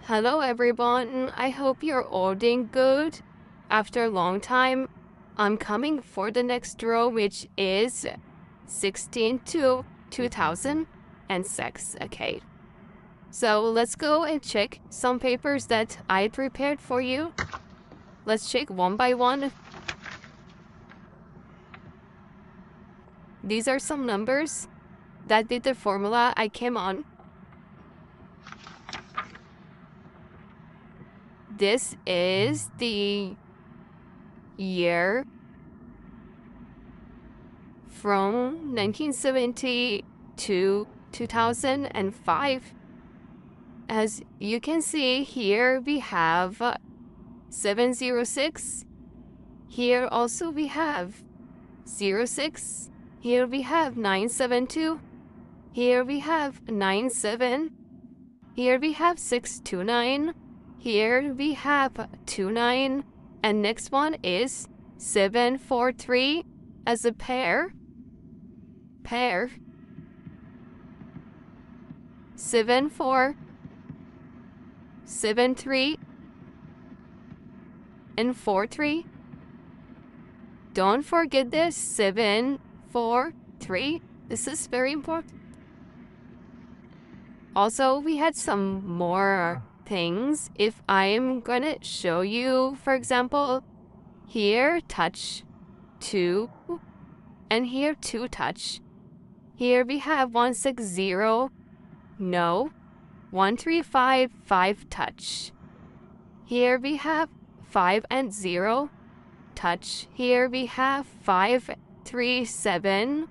Hello everyone, I hope you're all doing good. After a long time, I'm coming for the next draw, which is 16 to 2006. Okay, so let's go and check some papers that I prepared for you. Let's check one by one. These are some numbers that did the formula I came on. This is the year from 1970 to 2005. As you can see here, we have 706. Here also we have 06. Here we have 972. Here we have 97. Here we have 629. Here we have 29. And next one is 743 as a pair. 74, 73, and 43. Don't forget this 743. This is very important. Also, we had some more things. If I'm gonna show you, for example, here touch 2, and here 2 touch. Here we have 160, no, 135, 5 touch. Here we have 5 and 0 touch. Here we have 5, 3, 7,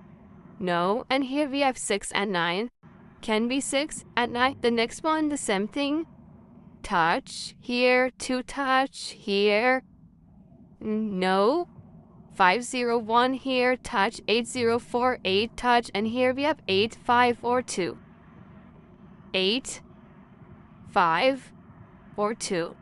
no, and here we have 6 and 9. Can be 6 and 9. The next one, the same thing. Touch. Here, 2 touch. Here, no. 501 here, touch. 804, 8 touch. And here we have 8, 5, or 2. 8, 5, or 2.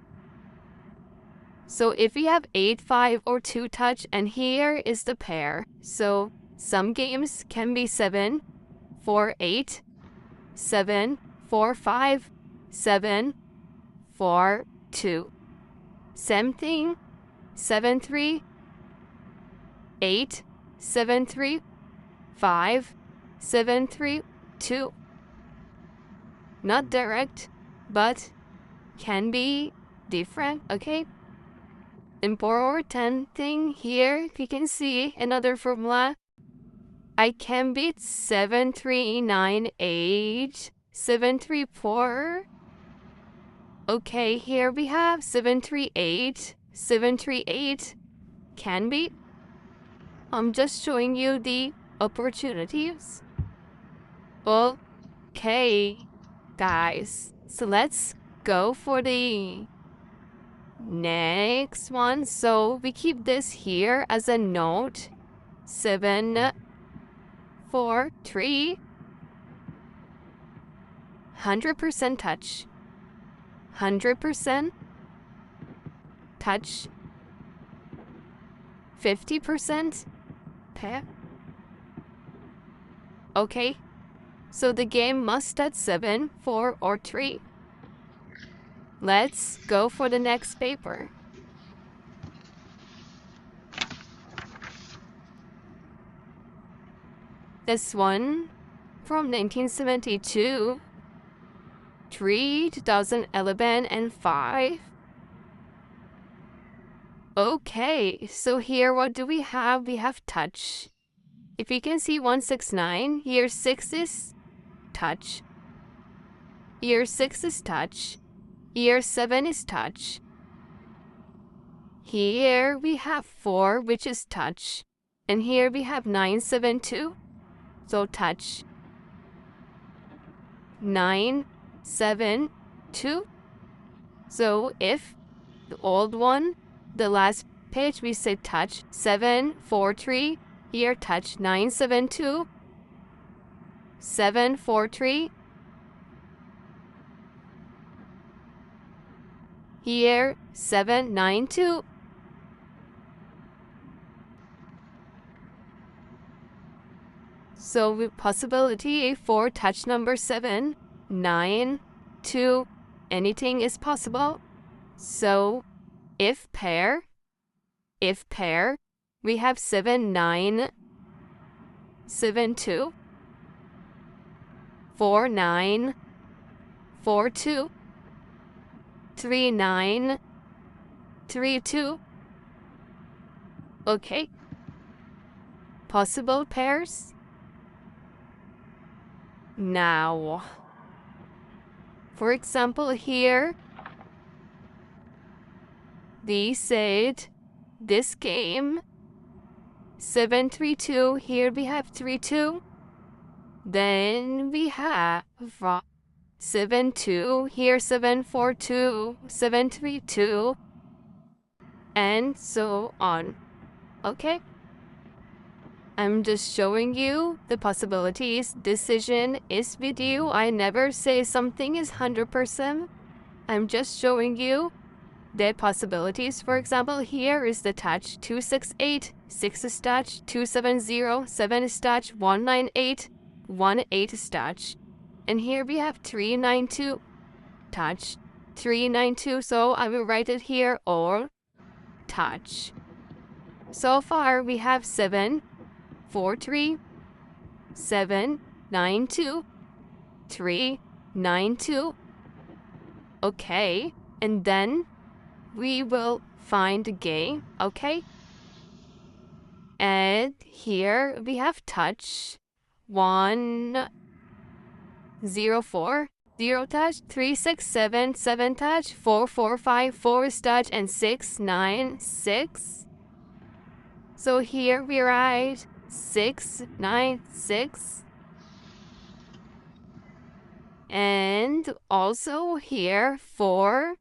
So if we have 8, 5, or 2 touch, and here is the pair. So some games can be 7, 4, 8, 7, 4, 5, 7, 4, 2. Same thing, 7, 3, 8, 7, 3, 5, 7, 3, 2. Not direct, but can be different, okay? Important thing here, you can see another formula. I can beat 7398, 734. Okay, here we have 738, 738 can be. I'm just showing you the opportunities. Okay, guys, so let's go for the next one. So we keep this here as a note. 7, 4, 3. 100% touch. 100% touch. 50% pair. Okay, so the game must at 7, 4, or 3. Let's go for the next paper. This one from 1972, 3, 2011, and 5. Okay, so here what do we have? We have touch. If you can see 169, here 6 is touch. Here 6 is touch. Here 7 is touch. Here we have 4, which is touch. And here we have 972, so touch. 972. So if the old one, the last page we say touch. 743. Here touch. 972. 743. Here 792. So with possibility for touch number 7, 9, 2, anything is possible. So if pair, we have 7, 9, 7, 2, 4, 9, 4, 2, 3, 9, 3, 2. Okay. Possible pairs. Now, for example, here, they said this game 7, 3, 2. Here we have 3, 2. Then we have 7, 2. Here 7, 4, 2. 7, 3, 2. And so on. Okay? I'm just showing you the possibilities. Decision is with you. I never say something is 100%. I'm just showing you the possibilities. For example, here is the touch 268, 6 is touch, 270, 7 is touch, 198, 18 is touch. And here we have 392 touch, 392. So I will write it here, or touch. So far we have 7, 4, 3, 7, 9, 2, 3, 9, 2. Okay, and then we will find the game, okay? And here we have touch 1, 0, 4, 0 touch, 3, 6, 7, 7 touch, 4, 4, 5, 4 is touch, and 6, 9, 6. So here we write 6, 9, 6. And also here 4,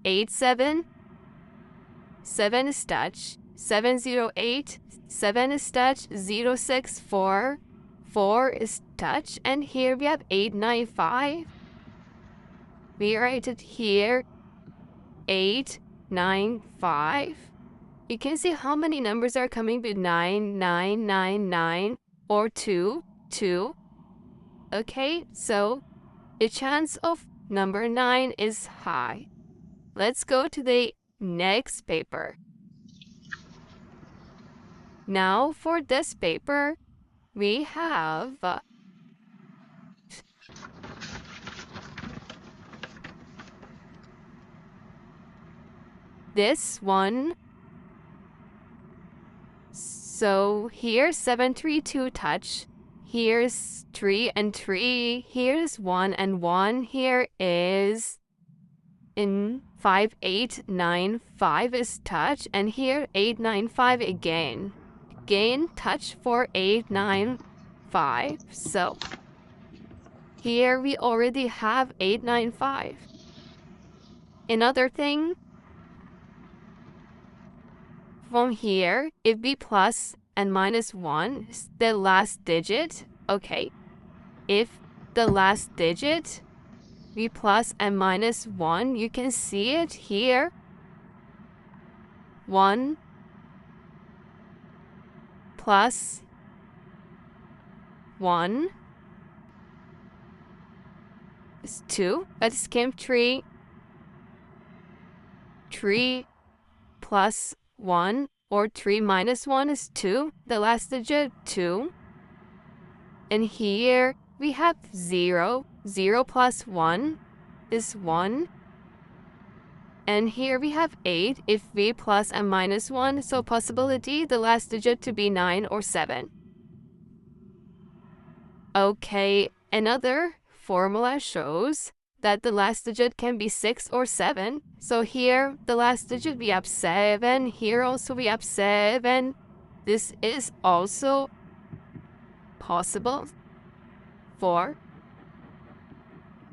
8, 7. 7 is touch. 7, 0, 8. 7 is touch. 0, 6, 4. 4 is touch. And here we have 8, 9, 5. We write it here 8, 9, 5. You can see how many numbers are coming with 9, 9, 9, 9, or 2, 2. Okay, so the chance of number 9 is high. Let's go to the next paper. Now for this paper, we have this one. So here's 7, 3, 2 touch. Here's 3 and 3. Here's 1 and 1. Here is in 5, 8, 9, 5 is touch. And here 8, 9, 5 again. Again touch for 8, 9, 5. So here we already have 8, 9, 5. Another thing, from here, if we plus and minus 1 is the last digit, okay. If the last digit, we plus and minus 1, you can see it here. 1 plus 1 is 2. That is came 3. 3 plus 1 or 3 minus 1 is 2. The last digit, 2. And here we have 0. 0 plus 1 is 1. And here we have 8 if we plus and minus 1. So possibility, the last digit to be 9 or 7. Okay, another formula shows that the last digit can be 6 or 7. So here, the last digit we have 7. Here also we have 7. This is also possible for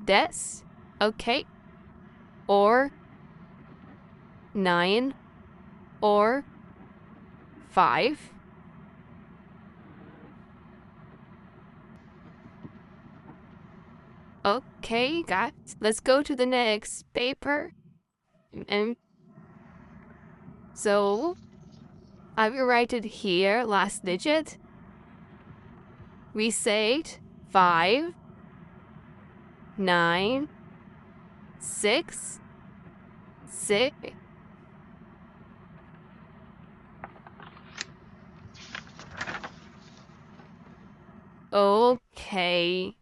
this. Okay. Or 9 or 5. Okay, guys, let's go to the next paper. And so I will write it here, last digit. We said 5, 9, 6, 6. Okay.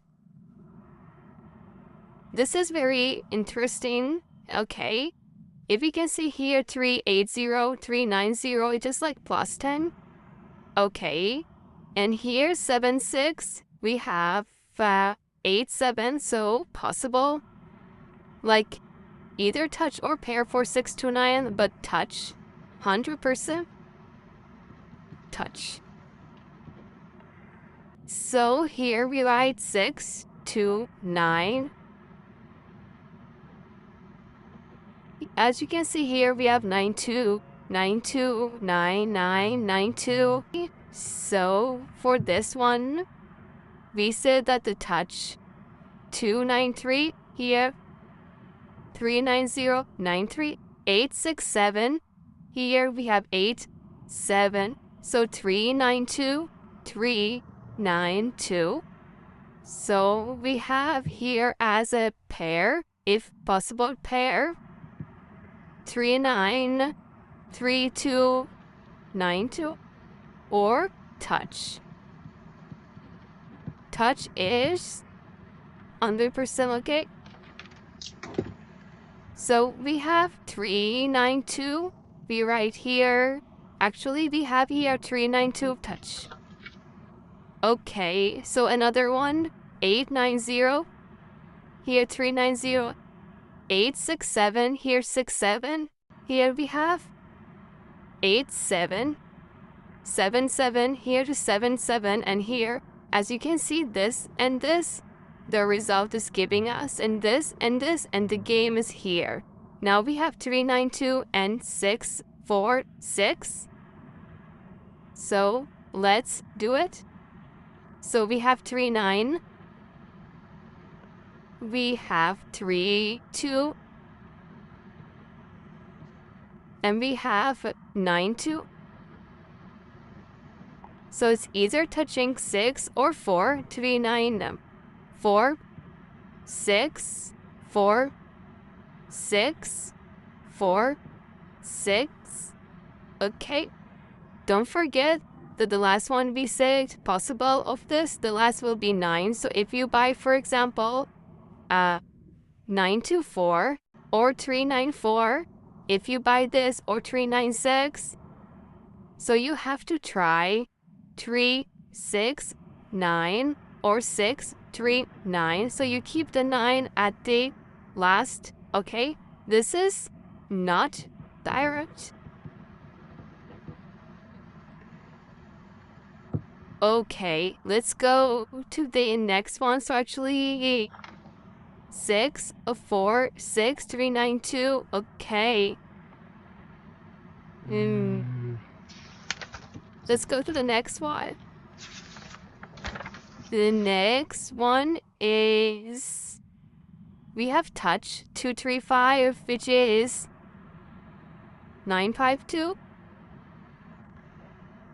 This is very interesting. Okay. If you can see here 380, 390, it's just like plus 10. Okay. And here 76, we have 87, so possible. Like either touch or pair for 629, but touch 100% touch. So here we write 629. As you can see here, we have 92, 92, 99, 92. So for this one, we said that the touch 293 here, 390, 93, 867. Here we have 8, 7. So 392, 392. So we have here as a pair, if possible, pair 39, 32, 92, or touch. Touch is 100% okay. So we have 392. We write here. Actually, we have here 392 touch. Okay, so another one, 890. Here 390. 867. Here 67. Here we have 87. 77. Here to 77. And here, as you can see, this and this, the result is giving us, and this and this, and the game is here. Now we have 392 and 646. So let's do it. So we have 39. We have 32. And we have 92. So it's either touching 6 or 4 to be 9. 4, 6, 4, 6, 4, 6. Okay. Don't forget that the last one we said possible of this, the last will be 9. So if you buy, for example, 924 or 394, if you buy this or 396, so you have to try 3, 6, 9 or 6, 3, 9. So you keep the 9 at the last. Okay, this is not direct. Okay, let's go to the next one. So actually 6, 4, 6, 3, 9, 2. Okay. Let's go to the next one. The next one is, we have touch 235, which is 952.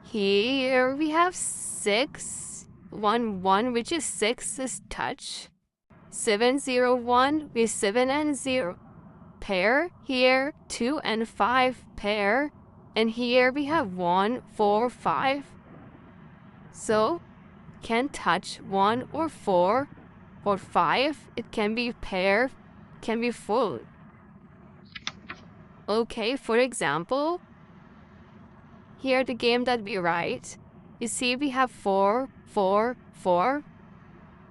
Here we have 611, which is 6 is touch. 701 with 7 and 0 pair. Here 2 and 5 pair. And here we have 1, 4, 5. So can touch 1 or 4 or 5. It can be pair, can be full. Okay, for example, here the game that we write, you see we have 4, 4, 4.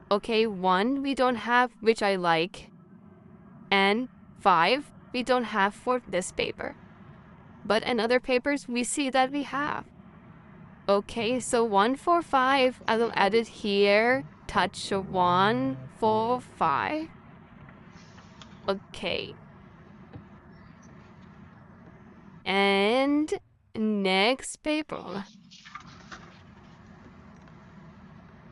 Okay, 1 we don't have, which I like. And 5 we don't have for this paper. But in other papers we see that we have. Okay, so 1, 4, 5, I will add it here. Touch 1, 4, 5. Okay. And next paper.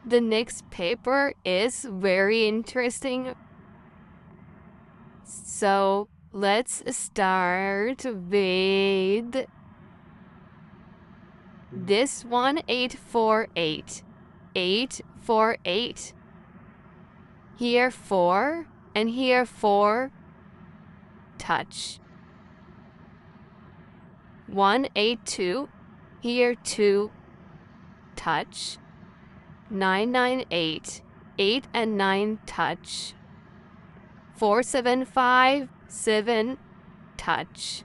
The next paper is very interesting. So let's start with this one, 848. 848. Here 4 and here 4, touch. 182, here 2, touch. 998, 8 and 9, touch. 475, 7, touch.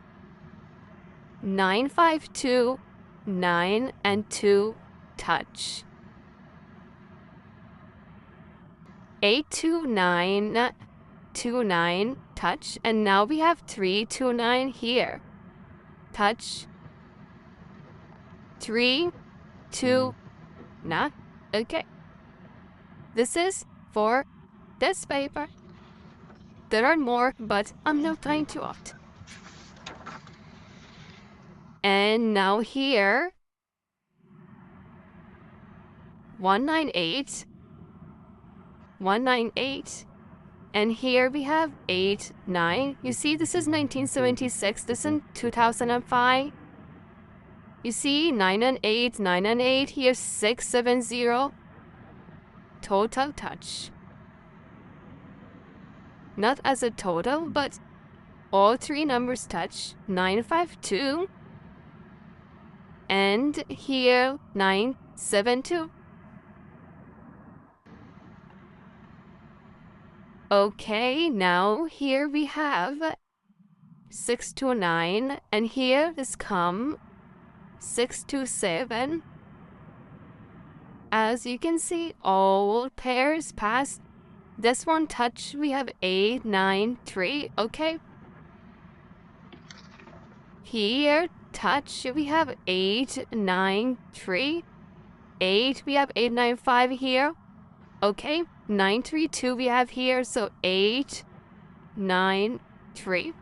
952, 9 and 2, touch. 829, 29, touch. And now we have 329 here. Touch. 3, 2, not. Okay. This is for this paper. There are more, but I'm not trying to opt. And now here, 198, 198, and here we have 8, 9. You see, this is 1976, this is 2005. You see, 9 and 8, 9 and 8, here 670. Total touch. Not as a total, but all 3 numbers touch. 952. And here 972. Okay, now here we have 629, and here is come 627. As you can see, all pairs pass. This one touch, we have 893. Okay. Here touch, we have 893. 8, we have 895 here. Okay. 932 we have here, so 893.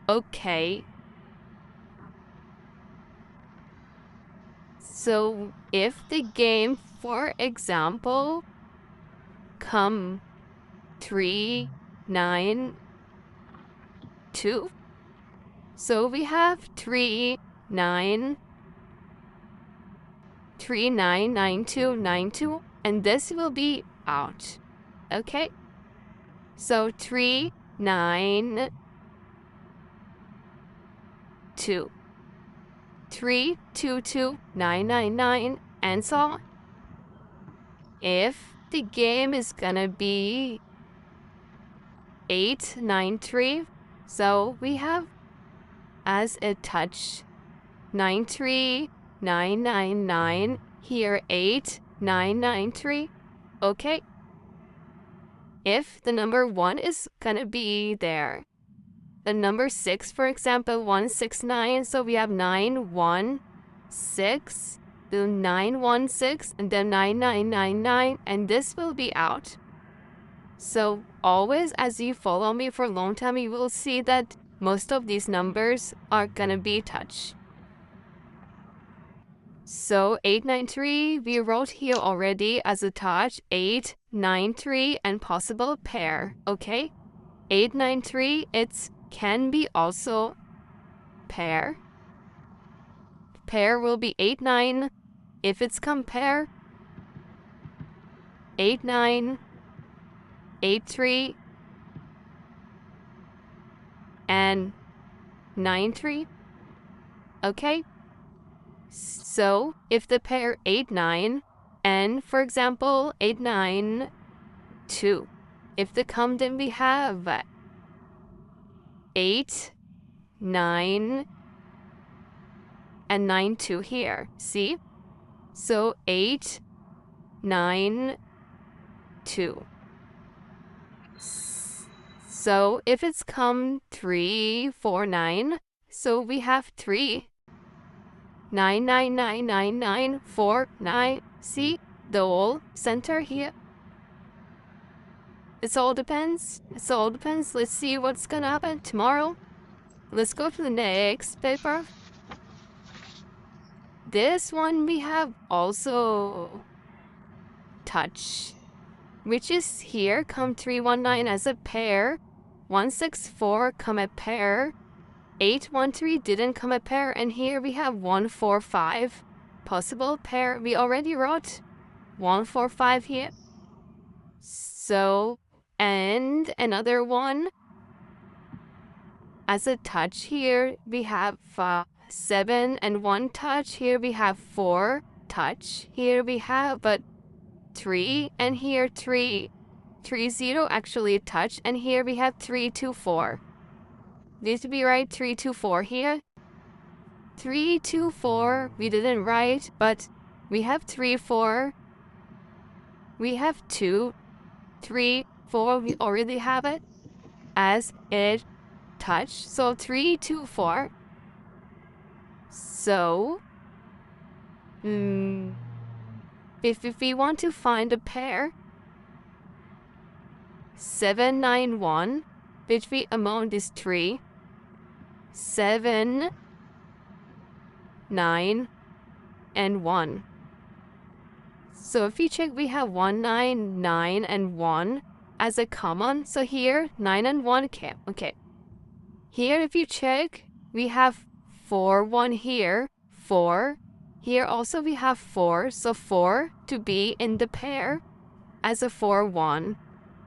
Okay. So if the game, for example, come 3, 9, 2. So we have 3, 9, 3, 9, 9, 2, 9, 2, and this will be out. Okay. So 3, 9, 2. 3, 2, 2, 9, 9, 9, and so on. If the game is gonna be 8, 9, 3, so we have as a touch 9, 3, 9, 9, 9, here 8, 9, 9, 3. Okay. If the number 1 is gonna be there, the number 6, for example, 169, so we have 9, 1, 6, then 9, 1, 6, and then 9, 9, 9, 9, and this will be out. So always, as you follow me for a long time, you will see that most of these numbers are gonna be touch. So 893, we wrote here already as a touch, 893 and possible pair, okay? 893, it's can be also pair. Pair will be 8, 9. If it's compare, 8, 9, 8, 3, and 9, 3. Okay? So if the pair 8, 9, and for example, 8, 9, 2. If the come, then we have 8, 9, and 9, 2 here. See? So 8, 9, 2. So if it's come 3, 4, 9, so we have 3. 9, 9, 9, 9, 9, 4, 9. See? The whole center here. It all depends. It all depends. Let's see what's gonna happen tomorrow. Let's go to the next paper. This one we have also touch, which is here come 319 as a pair. 164 come a pair. 813 didn't come a pair, and here we have 145 possible pair. We already wrote 145 here. So, and another one as a touch here, we have 7 and 1 touch. Here we have 4 touch. Here we have 3 and here 3. 3 0 actually touch, and here we have 3 2 4. Needs to be right. 3 2 4 here. 3 2 4. We didn't write, but we have 3 4. We have 2 3 4. We already have it as it touch. So 3 2 4. So if we want to find a pair, 7 9 1, which we amount is 3. 7 9 and 1. So if you check, we have 1 9 9 and 1 as a common. So here 9 and 1 okay. Okay. Here if you check, we have 4 1 here, 4. Here also we have 4, so 4 to be in the pair as a 4 1.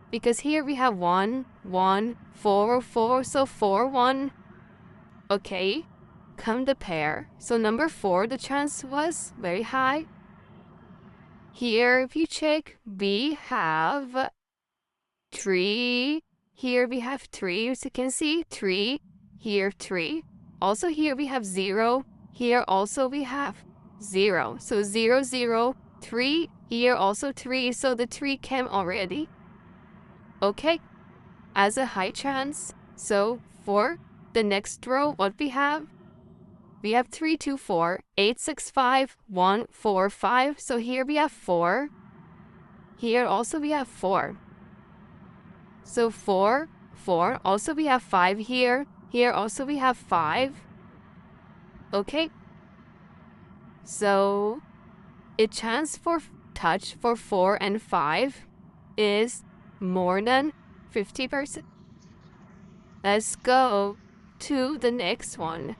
Because here we have 1 1 4 4, so 4 1. Okay, come the pair. So number 4, the chance was very high. Here if you check, we have 3. Here we have 3, as you can see, 3. Here 3. Also here we have 0. Here also we have 0. So 0 0 3. Here also 3. So the 3 came already. Okay, as a high chance. So for the next row, what we have 3 2 4 8 6 5 1 4 5. So here we have 4. Here also we have 4. So 4 4. Also we have 5 here. Here also we have 5. Okay. So a chance for touch for 4 and 5 is more than 50%. Let's go to the next one.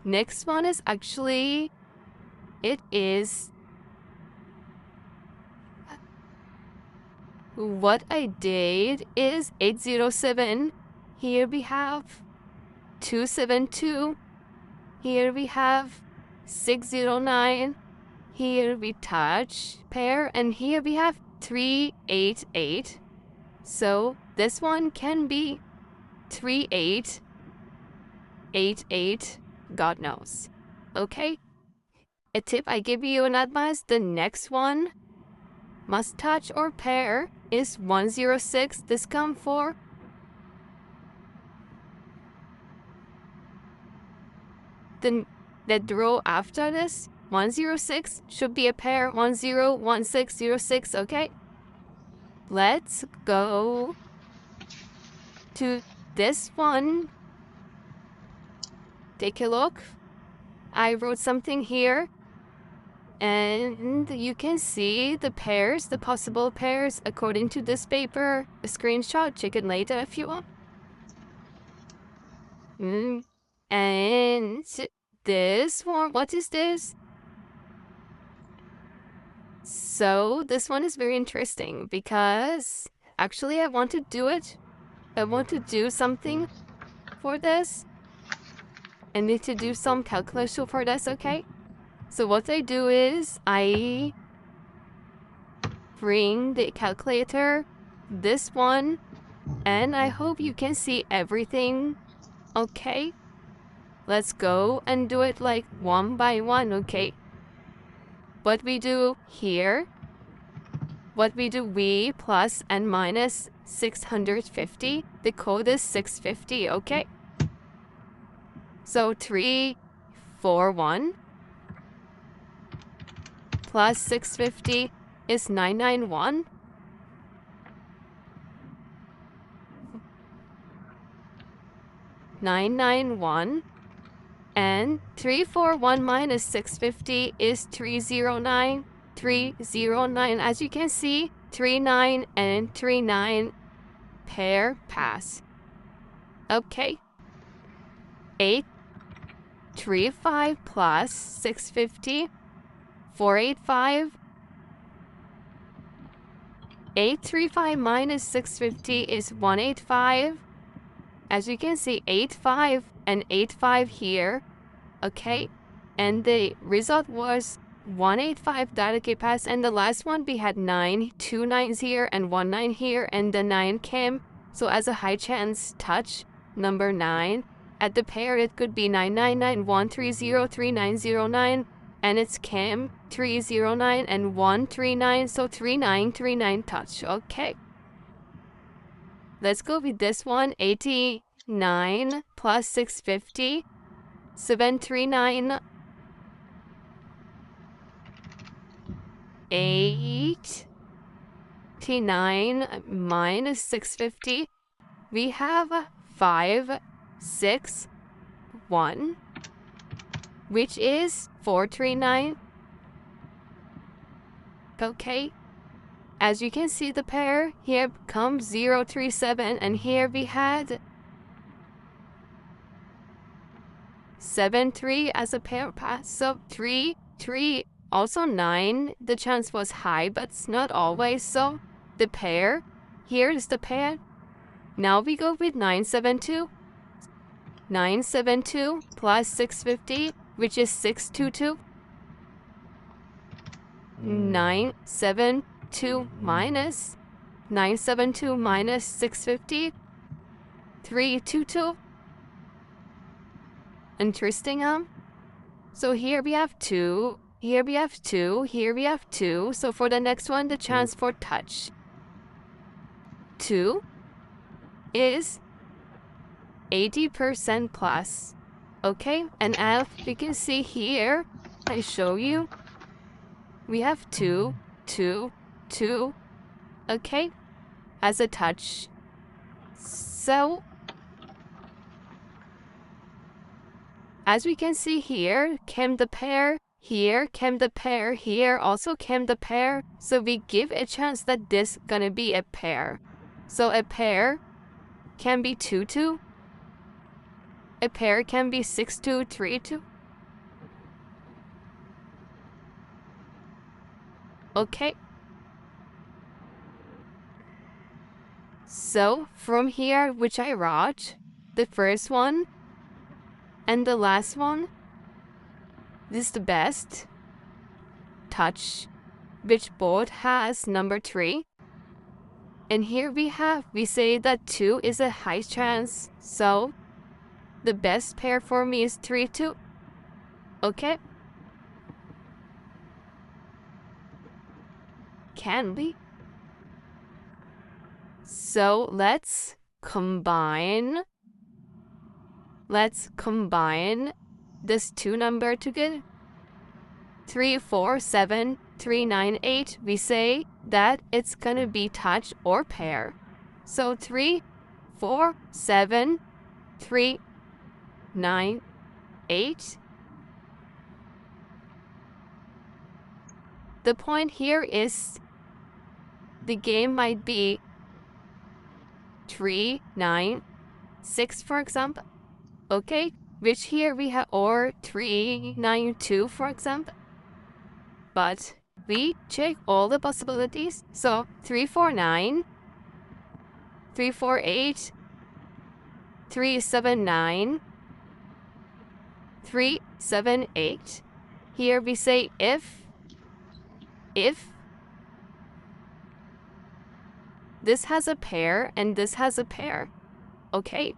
Next one is actually, it is what I did is 807. Here we have 272. Here we have 609. Here we touch pair, and here we have 388. So this one can be 3888. God knows. Okay. A tip I give you in advice, the next one must touch or pair is 106. This come for the row after this 106 should be a pair 101606. Okay, let's go to this one. Take a look. I wrote something here, and you can see the pairs, the possible pairs according to this paper. A screenshot, check it later if you want. And this one, what is this? So this one is very interesting because actually I want to do it. I want to do something for this. I need to do some calculation for this, okay? So what I do is I bring the calculator, this one, and I hope you can see everything, okay? Let's go and do it like one by one, okay? What we do here, what we do, we plus and minus 650. The code is 650, okay? So 341 plus 650 is 991. And 341 minus 650 is 309. 309. As you can see, 39 and 39 pair pass. Okay. 835 plus 650, 485. 835 minus 650 is 185. As you can see, 8-5 and 8-5 here. Okay, and the result was 185 data pass, and the last one we had 9, 2 9s here and 1 9 here, and the 9 came. So as a high chance touch number 9 at the pair, it could be 999-130-3909, and it's cam 309 and 139, so 3939 touch. Okay, let's go with this one. 89 plus 650, 739, 89 minus 650. We have 5, 6, 1, which is 439. Okay, as you can see, the pair here comes 037, and here we had 7-3 as a pair pass. So 3-3, also 9. The chance was high, but it's not always. So the pair, here is the pair. Now we go with 972. 972 plus 650, which is 622. 972 minus 972 minus 650, 322. Interesting, so here we have 2, here we have 2, here we have 2. So for the next one, the chance for touch 2 is 80% plus. Okay, and as you can see here, I show you, we have 2, 2, 2, okay, as a touch. So as we can see here, came the pair, here came the pair, here also came the pair. So we give a chance that this gonna be a pair. So a pair can be 2-2. A pair can be 6-2, 3-2. Okay. So from here, which I wrote, the first one and the last one, this is the best touch, which both has number 3. And here we say that 2 is a high chance. So the best pair for me is 3-2. Okay. Can be. So let's combine this 2 number together. 3, 4, 7, 3, 9, 8. We say that it's gonna be touch or pair. So 3, 4, 7, 3, 9, 8. The point here is the game might be 3, 9, 6, for example. Okay, which here we have, or 3, 9, 2, for example. But we check all the possibilities. So 3, 4, 9, 3, 4, 8, 3, 7, 9, 3, 7, 8. Here we say if this has a pair and this has a pair. Okay,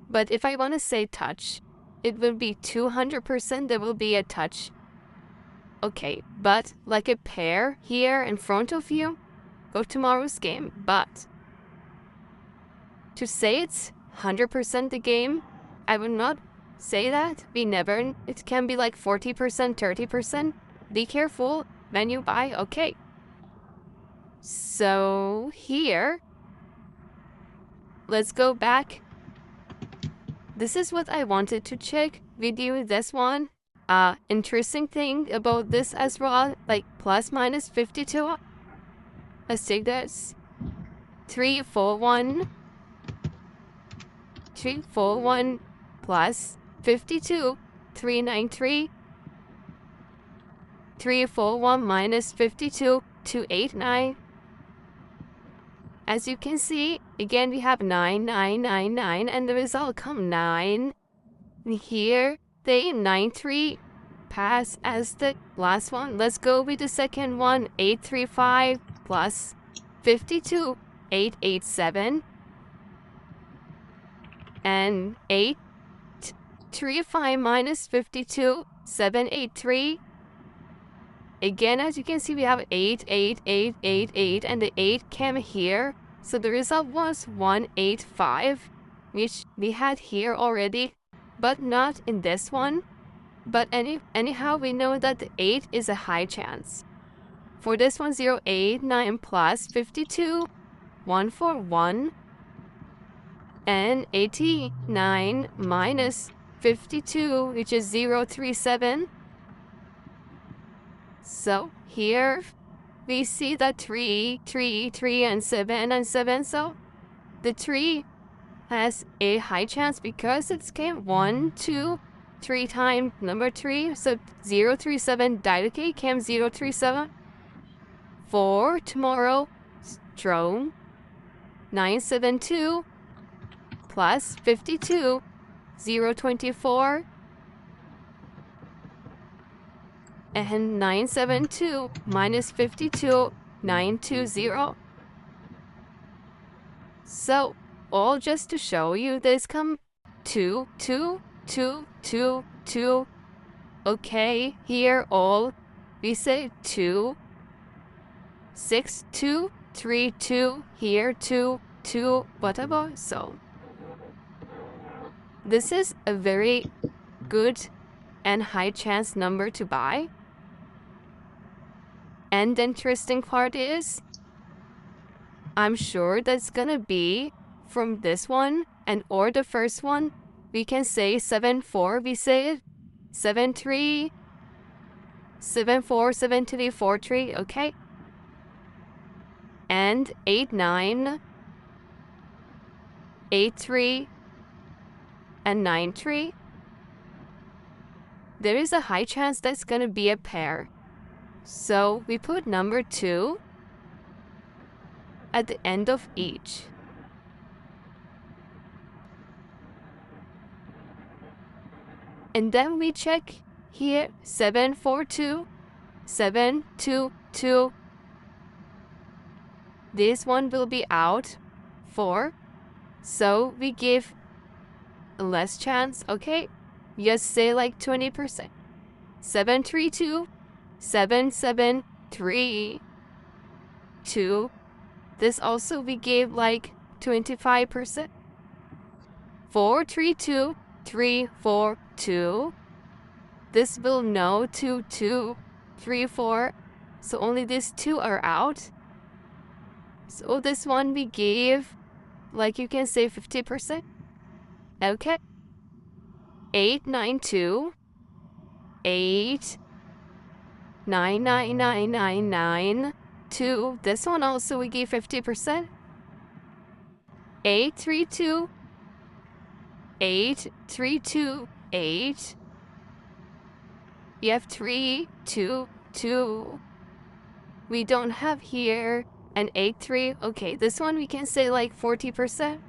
but if I want to say touch, it will be 200% there will be a touch. Okay, but like a pair here in front of you, go tomorrow's game. But to say it's 100% the game, I would not say that. We never, it can be like 40%, 30%. Be careful when you buy. Okay. So here, let's go back. This is what I wanted to check with you, this one. Interesting thing about this as well, like plus minus 52. Let's take this. 3, 4, 1. 3, 4, 1 plus 52. 393. 3, 4, 1 minus 52. 289. As you can see, Again, we have 9, 9, 9, 9, and the result come 9. And here, the 9, 3 pass as the last one. Let's go with the second one. 835 plus 52, 887. And 835 minus 52, 783. Again, as you can see, we have 8, 8, 8, 8, 8, and the 8 came here. So the result was 185, which we had here already, but not in this one. But anyhow, we know that the 8 is a high chance. For this one, 0, 8, 9 plus 52, 141, and 89 minus 52, which is 037. So here we see that 3, 3, 3, and 7, and 7. So the 3 has a high chance because it's came 1, 2, 3 times number 3. So 037 directly came 037. For tomorrow, drone 972 plus 52, 024. And 972 minus 52, 920. So, all just to show you, this come 2, 2, 2, 2, 2. Okay, here all we say 2, 6, 2, 3, 2. Here 2, 2, whatever. So, this is a very good and high chance number to buy. And the interesting part is, I'm sure that's gonna be from this one and or the first one. We can say 7, 4, we say it 7, 3, 7, 4, 7, 3, 4, 3, okay? And 8, 9, 8, 3, and 9, 3. There is a high chance that's gonna be a pair. So we put number 2 at the end of each. And then we check here 7, 4, 2, 7, 2, 2. This one will be out 4. So we give less chance, okay? Just say like 20%. 7, 3, 2. 7, 7, 3, 2. This also we gave like 25%. 4, 3, 2, 3, 4, 2. This will no 2, 2, 3, 4. So only these 2 are out. So this one we gave, like you can say 50%. Okay. 8, 9, 2. 8, 9, 9, 9, 9, 9, 2. This one also we gave 50%. 8, 3, 2. 8, 3, 2, 8. You have 3, 2, 2. We don't have here an 8, 3. Okay, this one we can say like 40%.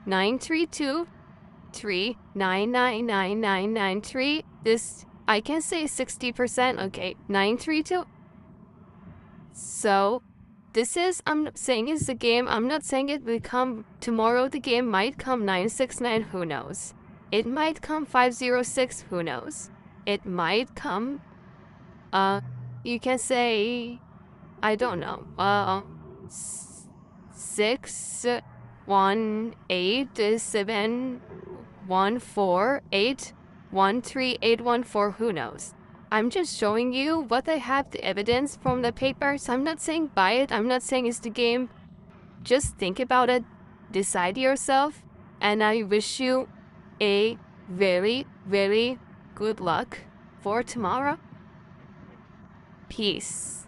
9, 3, 2, 3, 9, 9, 9, 9, 9, 3. This I can say 60%. Okay, 9, 3, 2. So this is, I'm not saying it's the game. I'm not saying it will come tomorrow. The game might come 969. Who knows? It might come 506. Who knows? It might come. You can say, I don't know. 6, 1, 8, 7, 1, 4, 8. 1, 3, 8, 1, 4, who knows? I'm just showing you what I have the evidence from the papers. I'm not saying buy it. I'm not saying it's the game. Just think about it. Decide yourself. And I wish you a very, very good luck for tomorrow. Peace.